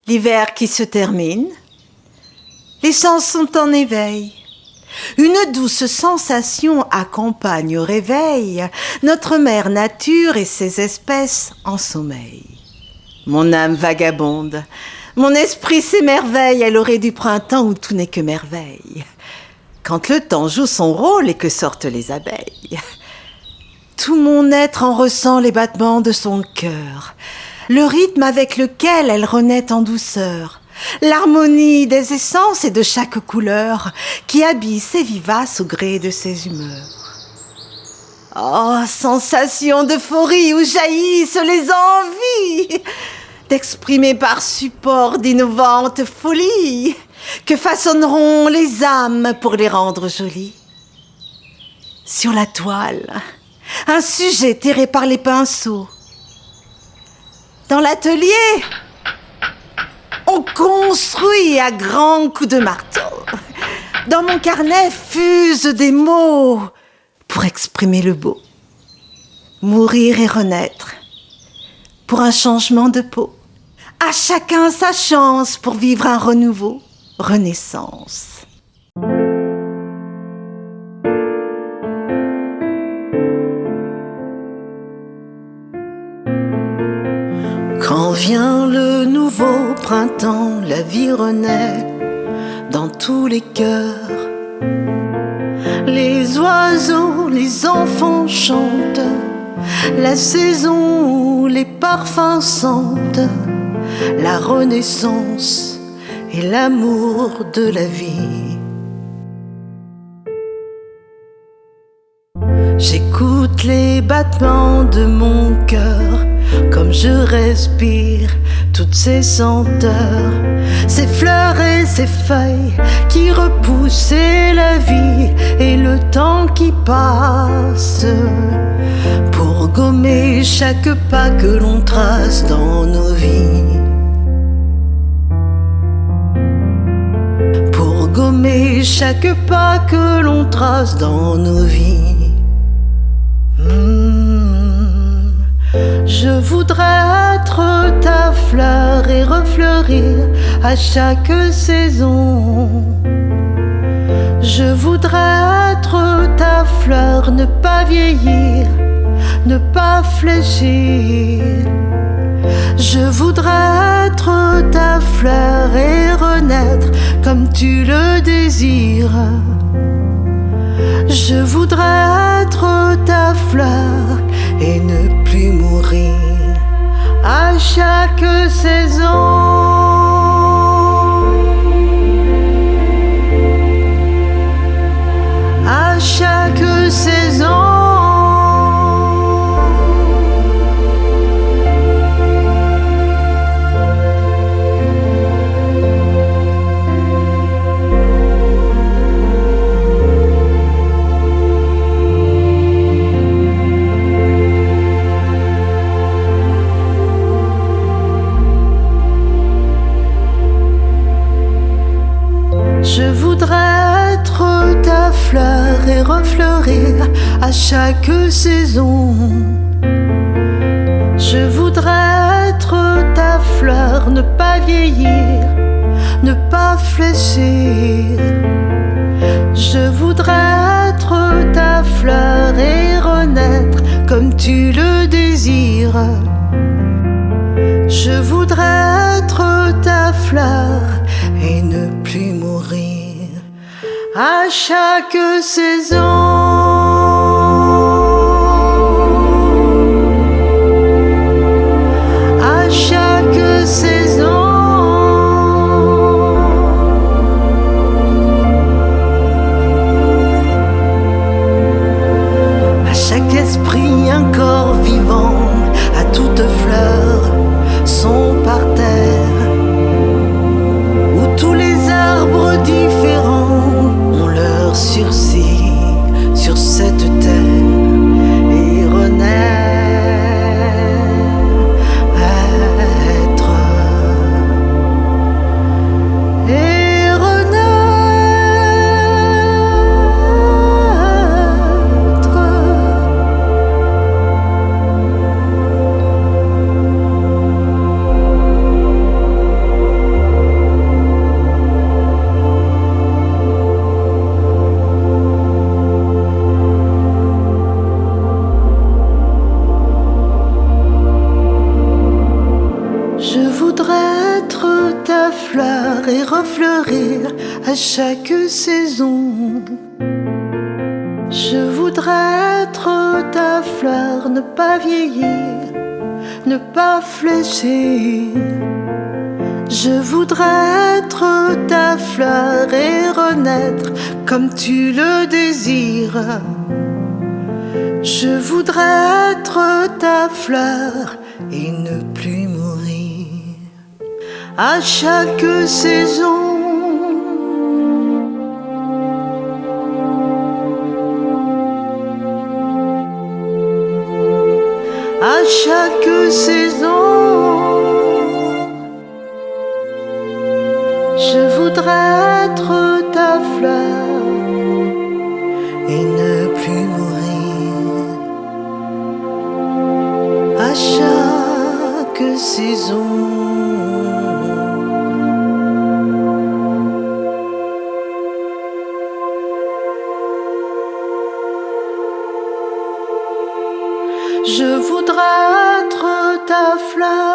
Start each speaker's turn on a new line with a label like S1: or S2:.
S1: L'hiver qui se termine, les sens sont en éveil. Une douce sensation accompagne au réveil notre mère nature et ses espèces en sommeil. Mon âme vagabonde, mon esprit s'émerveille à l'orée du printemps où tout n'est que merveille. Quand le temps joue son rôle et que sortent les abeilles, tout mon être en ressent les battements de son cœur, le rythme avec lequel elle renaît en douceur, l'harmonie des essences et de chaque couleur qui habille ses vivaces au gré de ses humeurs. Oh, sensation d'euphorie où jaillissent les envies d'exprimer par support d'innovantes folies que façonneront les âmes pour les rendre jolies. Sur la toile, un sujet tiré par les pinceaux. Dans l'atelier, on construit à grands coups de marteau. Dans mon carnet fusent des mots pour exprimer le beau. Mourir et renaître pour un changement de peau. À chacun sa chance pour vivre un renouveau, renaissance. Quand vient le nouveau printemps, la vie renaît dans tous les cœurs. Les oiseaux, les enfants chantent, la saison où les parfums sentent la renaissance et l'amour de la vie. J'écoute les battements de mon cœur comme je respire toutes ces senteurs, ces fleurs et ces feuilles qui repoussent et la vie et le temps qui passe pour gommer chaque pas que l'on trace dans nos vies. Pour gommer chaque pas que l'on trace dans nos vies. Je voudrais être ta fleur et refleurir à chaque saison. Je voudrais être ta fleur, ne pas vieillir, ne pas fléchir. Je voudrais être ta fleur et renaître comme tu le désires. Je voudrais être ta fleur et ne plus mourir à chaque saison. À chaque saison. Je voudrais être ta fleur et refleurir à chaque saison. Je voudrais être ta fleur, ne pas vieillir, ne pas fléchir. Je voudrais être ta fleur et renaître comme tu le désires. Je voudrais être ta fleur et ne plus mourir à chaque saison. À chaque saison. À chaque esprit un corps vivant, à toute fleur sont par terre, où tous les arbres différents ont leurs sursis voudrais être ta fleur et refleurir à chaque saison. Je voudrais être ta fleur, ne pas vieillir, ne pas fléchir. Je voudrais être ta fleur et renaître comme tu le désires. Je voudrais être ta fleur et ne plus mourir à chaque saison. À chaque saison, je voudrais être ta fleur et ne plus mourir à chaque saison. Je voudrais être ta fleur